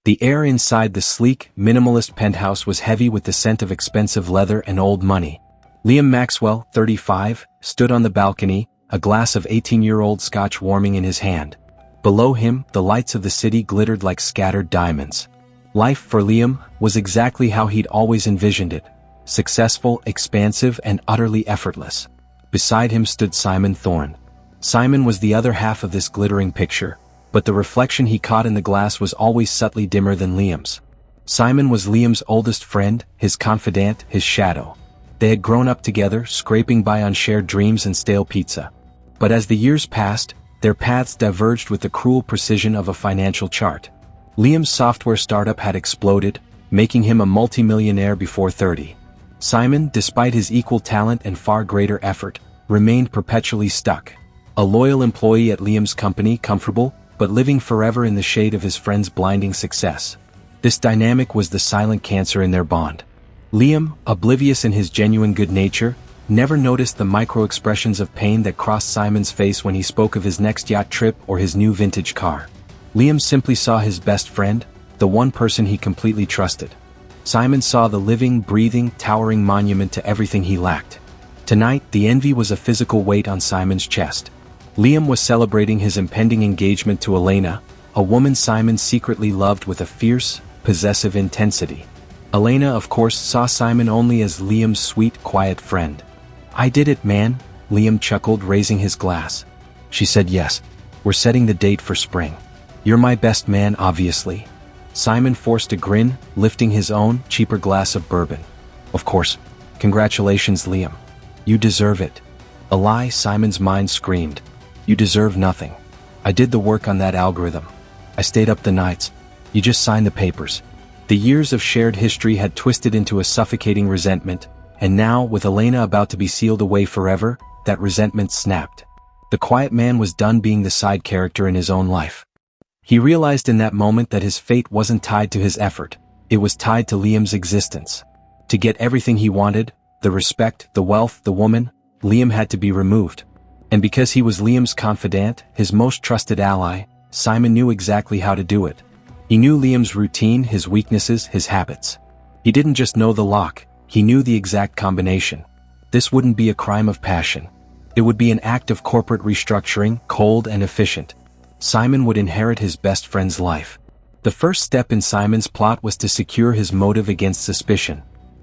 The air inside the sleek, minimalist penthouse was heavy with the scent of expensive leather and old money. Liam Maxwell, 35, stood on the balcony, a glass of 18-year-old scotch warming in his hand. Below him, the lights of the city glittered like scattered diamonds. Life for Liam was exactly how he'd always envisioned it: successful, expansive, and utterly effortless. Beside him stood Simon Thorne. Simon was the other half of this glittering picture, but the reflection he caught in the glass was always subtly dimmer than Liam's. Simon was Liam's oldest friend, his confidant, his shadow. They had grown up together, scraping by on shared dreams and stale pizza. But as the years passed, their paths diverged with the cruel precision of a financial chart. Liam's software startup had exploded, making him a multimillionaire before 30. Simon, despite his equal talent and far greater effort, remained perpetually stuck. A loyal employee at Liam's company, comfortable, but living forever in the shade of his friend's blinding success. This dynamic was the silent cancer in their bond. Liam, oblivious in his genuine good nature, never noticed the micro-expressions of pain that crossed Simon's face when he spoke of his next yacht trip or his new vintage car. Liam simply saw his best friend, the one person he completely trusted. Simon saw the living, breathing, towering monument to everything he lacked. Tonight, the envy was a physical weight on Simon's chest. Liam was celebrating his impending engagement to Elena, a woman Simon secretly loved with a fierce, possessive intensity. Elena, of course, saw Simon only as Liam's sweet, quiet friend. "I did it, man," Liam chuckled, raising his glass. She said, "Yes, we're setting the date for spring. You're my best man, obviously." Simon forced a grin, lifting his own, cheaper glass of bourbon. "Of course. Congratulations, Liam. You deserve it." "A lie," Simon's mind screamed. "You deserve nothing. I did the work on that algorithm. I stayed up the nights. You just signed the papers." The years of shared history had twisted into a suffocating resentment, and now, with Elena about to be sealed away forever, that resentment snapped. The quiet man was done being the side character in his own life. He realized in that moment that his fate wasn't tied to his effort, it was tied to Liam's existence. To get everything he wanted, the respect, the wealth, the woman, Liam had to be removed. And because he was Liam's confidant, his most trusted ally, Simon knew exactly how to do it. He knew Liam's routine, his weaknesses, his habits. He didn't just know the lock, he knew the exact combination. This wouldn't be a crime of passion. It would be an act of corporate restructuring, cold and efficient. Simon would inherit his best friend's life. The first step in Simon's plot was to secure his motive against suspicion.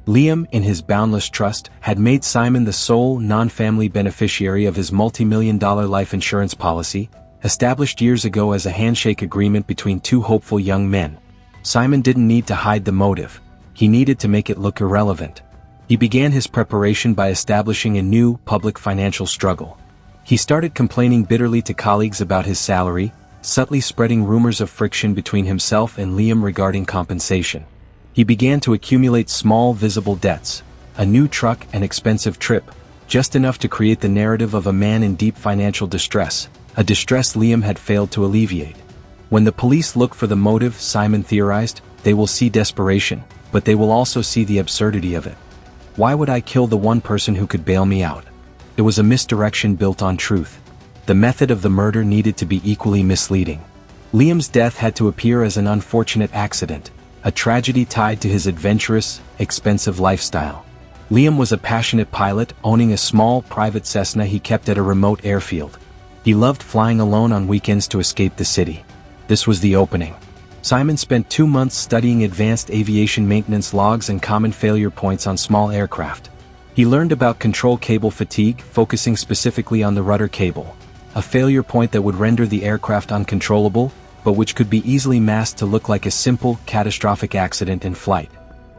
Liam, in his boundless trust, had made Simon the sole, non-family beneficiary of his multi-million-dollar life insurance policy, established years ago as a handshake agreement between two hopeful young men. Simon didn't need to hide the motive. He needed to make it look irrelevant. He began his preparation by establishing a new, public financial struggle. He started complaining bitterly to colleagues about his salary, subtly spreading rumors of friction between himself and Liam regarding compensation. He began to accumulate small, visible debts, a new truck, an expensive trip, just enough to create the narrative of a man in deep financial distress, a distress Liam had failed to alleviate. When the police look for the motive, Simon theorized, they will see desperation, but they will also see the absurdity of it. Why would I kill the one person who could bail me out? It was a misdirection built on truth. The method of the murder needed to be equally misleading. Liam's death had to appear as an unfortunate accident, a tragedy tied to his adventurous, expensive lifestyle. Liam was a passionate pilot, owning a small, private Cessna he kept at a remote airfield. He loved flying alone on weekends to escape the city. This was the opening. Simon spent 2 months studying advanced aviation maintenance logs and common failure points on small aircraft. He learned about control cable fatigue, focusing specifically on the rudder cable, a failure point that would render the aircraft uncontrollable, but which could be easily masked to look like a simple, catastrophic accident in flight.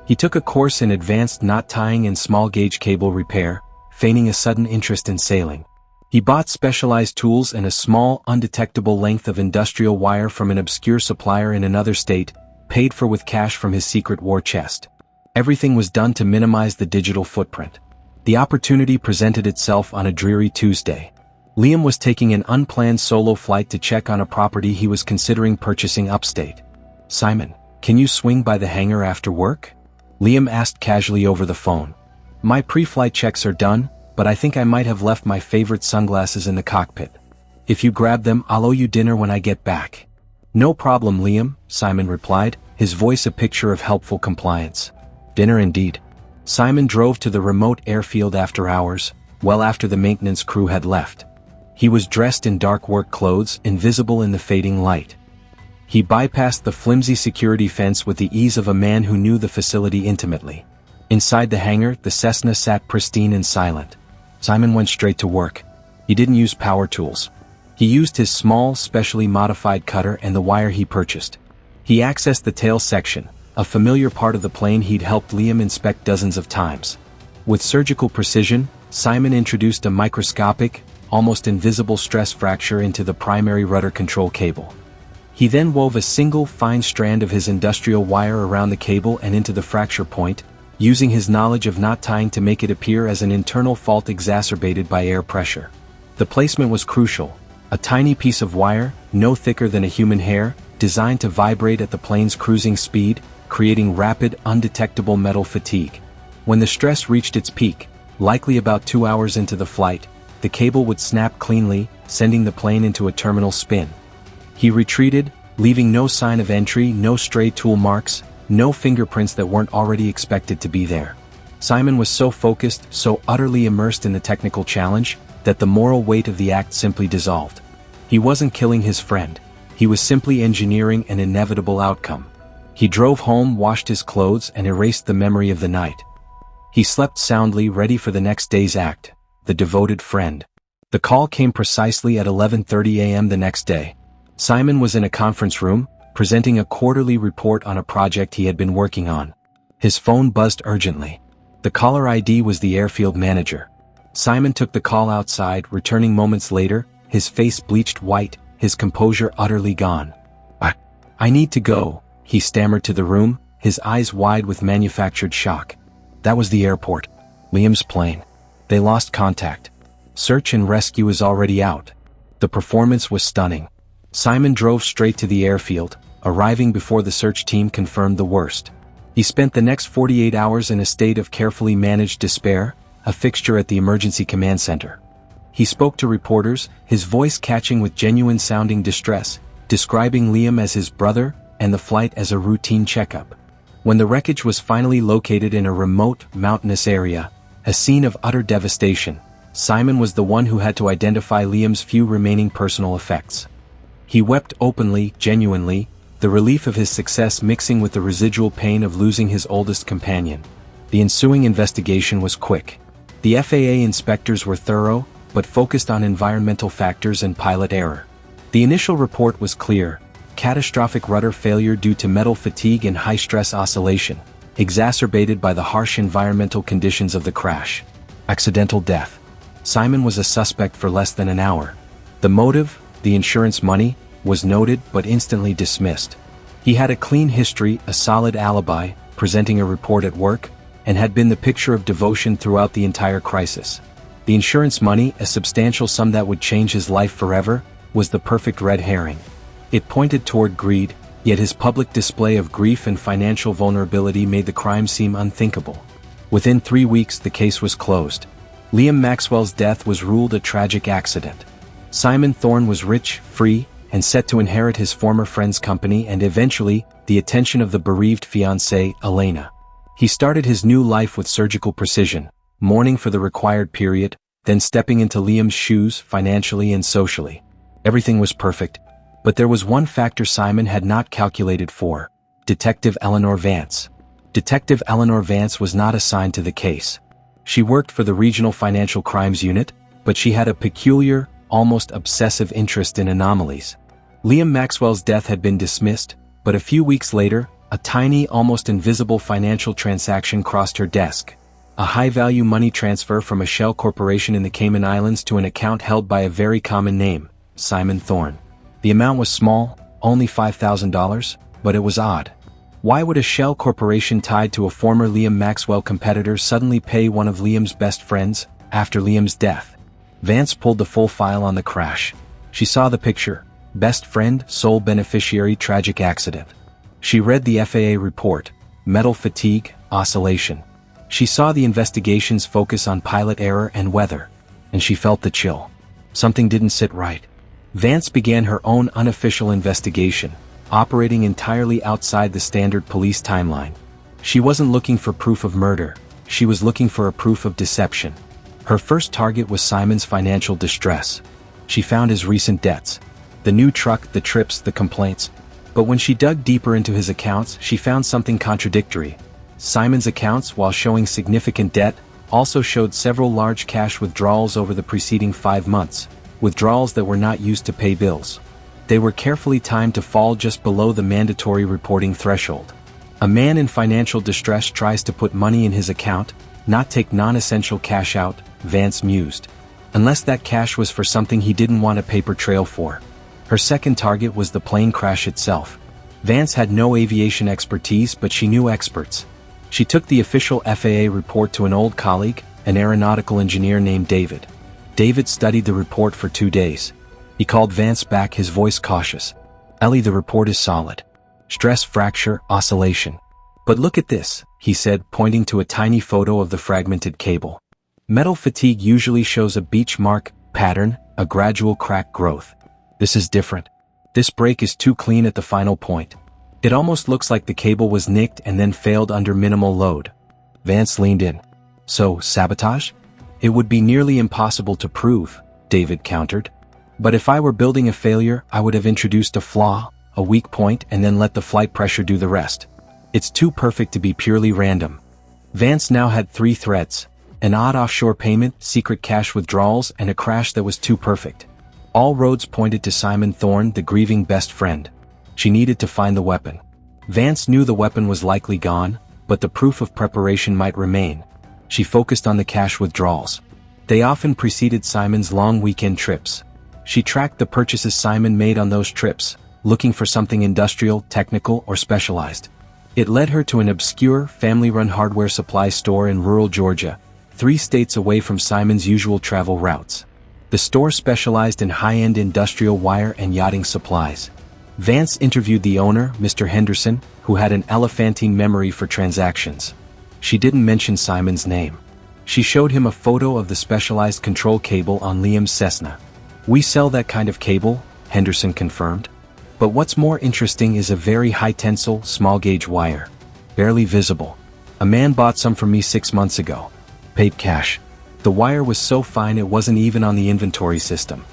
He took a course in advanced knot tying and small gauge cable repair, feigning a sudden interest in sailing. He bought specialized tools and a small, undetectable length of industrial wire from an obscure supplier in another state, paid for with cash from his secret war chest. Everything was done to minimize the digital footprint. The opportunity presented itself on a dreary Tuesday. Liam was taking an unplanned solo flight to check on a property he was considering purchasing upstate. "Simon, can you swing by the hangar after work?" Liam asked casually over the phone. "My pre-flight checks are done, but I think I might have left my favorite sunglasses in the cockpit. If you grab them, I'll owe you dinner when I get back." "No problem, Liam," Simon replied, his voice a picture of helpful compliance. Dinner indeed. Simon drove to the remote airfield after hours, well after the maintenance crew had left. He was dressed in dark work clothes, invisible in the fading light. He bypassed the flimsy security fence with the ease of a man who knew the facility intimately. Inside the hangar, the Cessna sat pristine and silent. Simon went straight to work. He didn't use power tools. He used his small, specially modified cutter and the wire he purchased. He accessed the tail section, a familiar part of the plane he'd helped Liam inspect dozens of times. With surgical precision, Simon introduced a microscopic, almost invisible stress fracture into the primary rudder control cable. He then wove a single fine strand of his industrial wire around the cable and into the fracture point, using his knowledge of knot tying to make it appear as an internal fault exacerbated by air pressure. The placement was crucial. A tiny piece of wire, no thicker than a human hair, designed to vibrate at the plane's cruising speed, creating rapid, undetectable metal fatigue. When the stress reached its peak, likely about 2 hours into the flight, the cable would snap cleanly, sending the plane into a terminal spin. He retreated, leaving no sign of entry, no stray tool marks, no fingerprints that weren't already expected to be there. Simon was so focused, so utterly immersed in the technical challenge, that the moral weight of the act simply dissolved. He wasn't killing his friend. He was simply engineering an inevitable outcome. He drove home, washed his clothes, and erased the memory of the night. He slept soundly, ready for the next day's act, the devoted friend. The call came precisely at 11:30 a.m. the next day. Simon was in a conference room, presenting a quarterly report on a project he had been working on. His phone buzzed urgently. The caller ID was the airfield manager. Simon took the call outside, returning moments later, his face bleached white, his composure utterly gone. I need to go, he stammered to the room, his eyes wide with manufactured shock. That was the airport. Liam's plane. They lost contact. Search and rescue is already out. The performance was stunning. Simon drove straight to the airfield, arriving before the search team confirmed the worst. He spent the next 48 hours in a state of carefully managed despair, a fixture at the emergency command center. He spoke to reporters, his voice catching with genuine-sounding distress, describing Liam as his brother, and the flight as a routine checkup. When the wreckage was finally located in a remote, mountainous area, a scene of utter devastation, Simon was the one who had to identify Liam's few remaining personal effects. He wept openly, genuinely, the relief of his success mixing with the residual pain of losing his oldest companion. The ensuing investigation was quick. The FAA inspectors were thorough, but focused on environmental factors and pilot error. The initial report was clear: catastrophic rudder failure due to metal fatigue and high-stress oscillation, exacerbated by the harsh environmental conditions of the crash. Accidental death. Simon was a suspect for less than an hour. The motive, the insurance money, was noted but instantly dismissed. He had a clean history, a solid alibi, presenting a report at work, and had been the picture of devotion throughout the entire crisis. The insurance money, a substantial sum that would change his life forever, was the perfect red herring. It pointed toward greed, yet his public display of grief and financial vulnerability made the crime seem unthinkable. Within 3 weeks the case was closed. Liam Maxwell's death was ruled a tragic accident. Simon Thorne was rich, free, and set to inherit his former friend's company and eventually, the attention of the bereaved fiancée, Elena. He started his new life with surgical precision, mourning for the required period, then stepping into Liam's shoes financially and socially. Everything was perfect. But there was one factor Simon had not calculated for: Detective Eleanor Vance. Detective Eleanor Vance was not assigned to the case. She worked for the Regional Financial Crimes Unit, but she had a peculiar, almost obsessive interest in anomalies. Liam Maxwell's death had been dismissed, but a few weeks later, a tiny, almost invisible financial transaction crossed her desk. A high-value money transfer from a shell corporation in the Cayman Islands to an account held by a very common name, Simon Thorne. The amount was small, only $5,000, but it was odd. Why would a shell corporation tied to a former Liam Maxwell competitor suddenly pay one of Liam's best friends, after Liam's death? Vance pulled the full file on the crash. She saw the picture: best friend, sole beneficiary, tragic accident. She read the FAA report: metal fatigue, oscillation. She saw the investigation's focus on pilot error and weather, and she felt the chill. Something didn't sit right. Vance began her own unofficial investigation, operating entirely outside the standard police timeline. She wasn't looking for proof of murder, she was looking for a proof of deception. Her first target was Simon's financial distress. She found his recent debts. The new truck, the trips, the complaints. But when she dug deeper into his accounts, she found something contradictory. Simon's accounts, while showing significant debt, also showed several large cash withdrawals over the preceding 5 months, withdrawals that were not used to pay bills. They were carefully timed to fall just below the mandatory reporting threshold. A man in financial distress tries to put money in his account, not take non-essential cash out, Vance mused. Unless that cash was for something he didn't want a paper trail for. Her second target was the plane crash itself. Vance had no aviation expertise, but she knew experts. She took the official FAA report to an old colleague, an aeronautical engineer named David. David studied the report for 2 days. He called Vance back, his voice cautious. "Ellie, the report is solid. Stress fracture, oscillation. But look at this," he said, pointing to a tiny photo of the fragmented cable. Metal fatigue usually shows a beach mark pattern, a gradual crack growth. This is different. This break is too clean at the final point. It almost looks like the cable was nicked and then failed under minimal load. Vance leaned in. "So, sabotage? It would be nearly impossible to prove," David countered. "But if I were building a failure, I would have introduced a flaw, a weak point, and then let the flight pressure do the rest. It's too perfect to be purely random." Vance now had 3 threads: an odd offshore payment, secret cash withdrawals, and a crash that was too perfect. All roads pointed to Simon Thorne, the grieving best friend. She needed to find the weapon. Vance knew the weapon was likely gone, but the proof of preparation might remain. She focused on the cash withdrawals. They often preceded Simon's long weekend trips. She tracked the purchases Simon made on those trips, looking for something industrial, technical, or specialized. It led her to an obscure, family-run hardware supply store in rural Georgia, 3 states away from Simon's usual travel routes. The store specialized in high-end industrial wire and yachting supplies. Vance interviewed the owner, Mr. Henderson, who had an elephantine memory for transactions. She didn't mention Simon's name. She showed him a photo of the specialized control cable on Liam's Cessna. "We sell that kind of cable," Henderson confirmed. "But what's more interesting is a very high-tensile, small-gauge wire. Barely visible. A man bought some from me 6 months ago. Paid cash. The wire was so fine it wasn't even on the inventory system."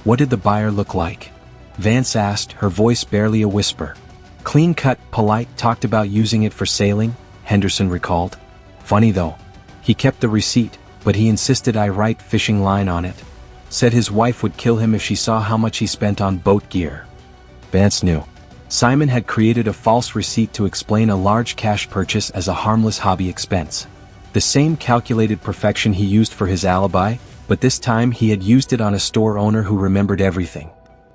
"What did the buyer look like?" Vance asked, her voice barely a whisper. "Clean-cut, polite, talked about using it for sailing," Henderson recalled. "Funny though. He kept the receipt, but he insisted I write fishing line on it. Said his wife would kill him if she saw how much he spent on boat gear." Vance knew. Simon had created a false receipt to explain a large cash purchase as a harmless hobby expense. The same calculated perfection he used for his alibi, but this time he had used it on a store owner who remembered everything.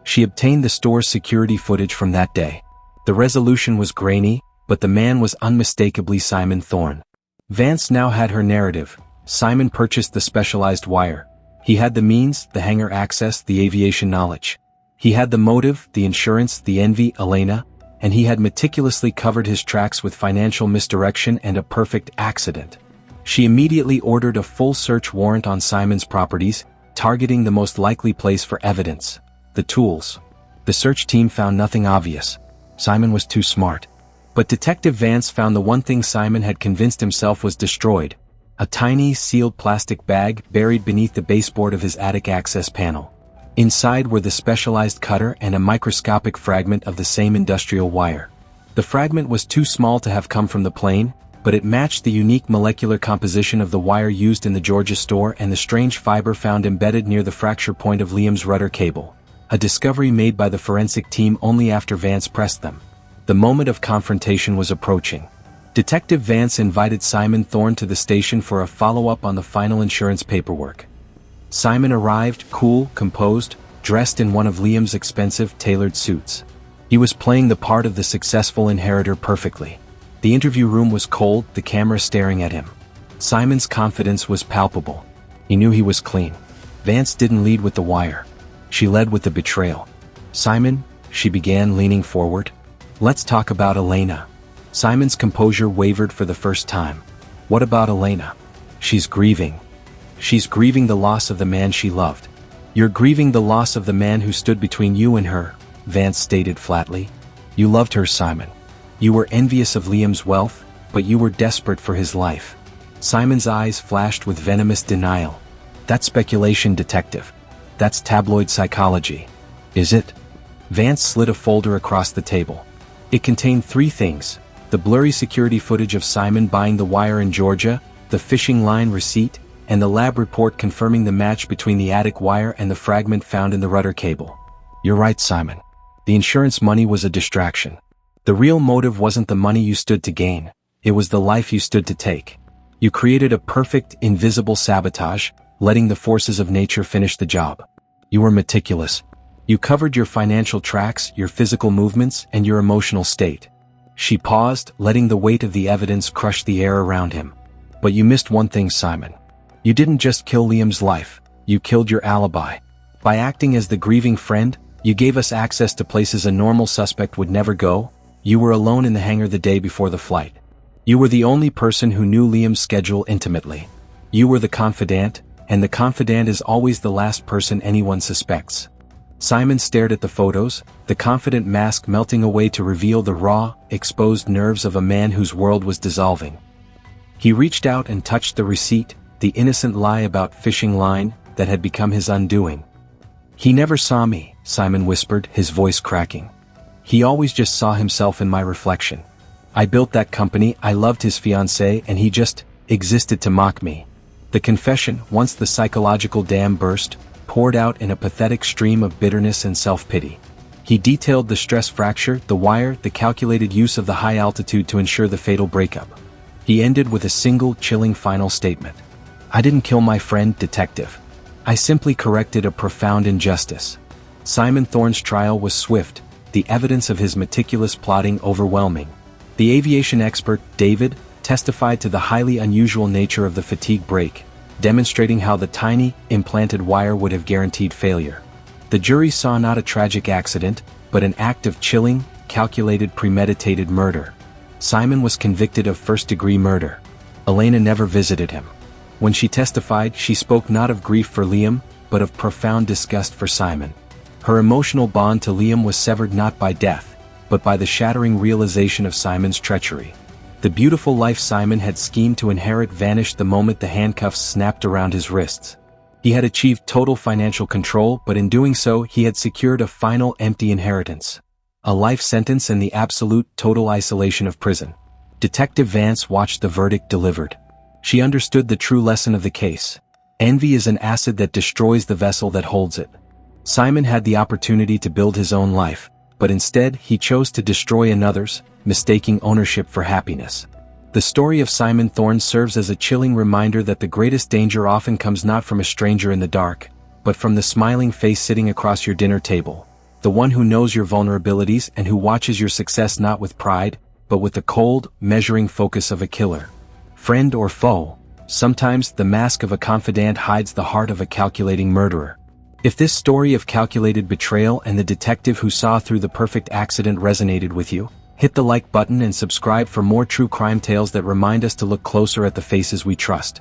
She obtained the store's security footage from that day. The resolution was grainy, but the man was unmistakably Simon Thorne. Vance now had her narrative. Simon purchased the specialized wire. He had the means, the hangar access, the aviation knowledge. He had the motive, the insurance, the envy, Elena, and he had meticulously covered his tracks with financial misdirection and a perfect accident. She immediately ordered a full search warrant on Simon's properties, targeting the most likely place for evidence: the tools. The search team found nothing obvious. Simon was too smart. But Detective Vance found the one thing Simon had convinced himself was destroyed: a tiny, sealed plastic bag buried beneath the baseboard of his attic access panel. Inside were the specialized cutter and a microscopic fragment of the same industrial wire. The fragment was too small to have come from the plane, but it matched the unique molecular composition of the wire used in the Georgia store and the strange fiber found embedded near the fracture point of Liam's rudder cable. A discovery made by the forensic team only after Vance pressed them. The moment of confrontation was approaching. Detective Vance invited Simon Thorne to the station for a follow-up on the final insurance paperwork. Simon arrived, cool, composed, dressed in one of Liam's expensive, tailored suits. He was playing the part of the successful inheritor perfectly. The interview room was cold, the camera staring at him. Simon's confidence was palpable. He knew he was clean. Vance didn't lead with the wire. She led with the betrayal. "Simon," she began, leaning forward. "Let's talk about Elena." Simon's composure wavered for the first time. "What about Elena?" "She's grieving. She's grieving the loss of the man she loved." "You're grieving the loss of the man who stood between you and her," Vance stated flatly. You loved her, Simon. You were envious of Liam's wealth, but you were desperate for his life. Simon's eyes flashed with venomous denial. That's speculation, detective. That's tabloid psychology. Is it? Vance slid a folder across the table. It contained 3 things: the blurry security footage of Simon buying the wire in Georgia, the fishing line receipt, and the lab report confirming the match between the attic wire and the fragment found in the rudder cable. You're right, Simon. The insurance money was a distraction. The real motive wasn't the money you stood to gain, it was the life you stood to take. You created a perfect, invisible sabotage, letting the forces of nature finish the job. You were meticulous. You covered your financial tracks, your physical movements, and your emotional state. She paused, letting the weight of the evidence crush the air around him. But you missed one thing, Simon. You didn't just kill Liam's life, you killed your alibi. By acting as the grieving friend, you gave us access to places a normal suspect would never go. You were alone in the hangar the day before the flight. You were the only person who knew Liam's schedule intimately. You were the confidant, and the confidant is always the last person anyone suspects. Simon stared at the photos, the confident mask melting away to reveal the raw, exposed nerves of a man whose world was dissolving. He reached out and touched the receipt, the innocent lie about fishing line that had become his undoing. He never saw me, Simon whispered, his voice cracking. He always just saw himself in my reflection. I built that company, I loved his fiancée, and he just existed to mock me. The confession, once the psychological dam burst, poured out in a pathetic stream of bitterness and self-pity. He detailed the stress fracture, the wire, the calculated use of the high altitude to ensure the fatal breakup. He ended with a single, chilling final statement. I didn't kill my friend, detective. I simply corrected a profound injustice. Simon Thorne's trial was swift, the evidence of his meticulous plotting overwhelming. The aviation expert, David, testified to the highly unusual nature of the fatigue break, demonstrating how the tiny, implanted wire would have guaranteed failure. The jury saw not a tragic accident, but an act of chilling, calculated, premeditated murder. Simon was convicted of first-degree murder. Elena never visited him. When she testified, she spoke not of grief for Liam, but of profound disgust for Simon. Her emotional bond to Liam was severed not by death, but by the shattering realization of Simon's treachery. The beautiful life Simon had schemed to inherit vanished the moment the handcuffs snapped around his wrists. He had achieved total financial control, but in doing so he had secured a final empty inheritance. A life sentence and the absolute total isolation of prison. Detective Vance watched the verdict delivered. She understood the true lesson of the case. Envy is an acid that destroys the vessel that holds it. Simon had the opportunity to build his own life, but instead he chose to destroy another's, mistaking ownership for happiness. The story of Simon Thorne serves as a chilling reminder that the greatest danger often comes not from a stranger in the dark, but from the smiling face sitting across your dinner table, the one who knows your vulnerabilities and who watches your success not with pride, but with the cold, measuring focus of a killer. Friend or foe, sometimes the mask of a confidant hides the heart of a calculating murderer. If this story of calculated betrayal and the detective who saw through the perfect accident resonated with you, hit the like button and subscribe for more true crime tales that remind us to look closer at the faces we trust.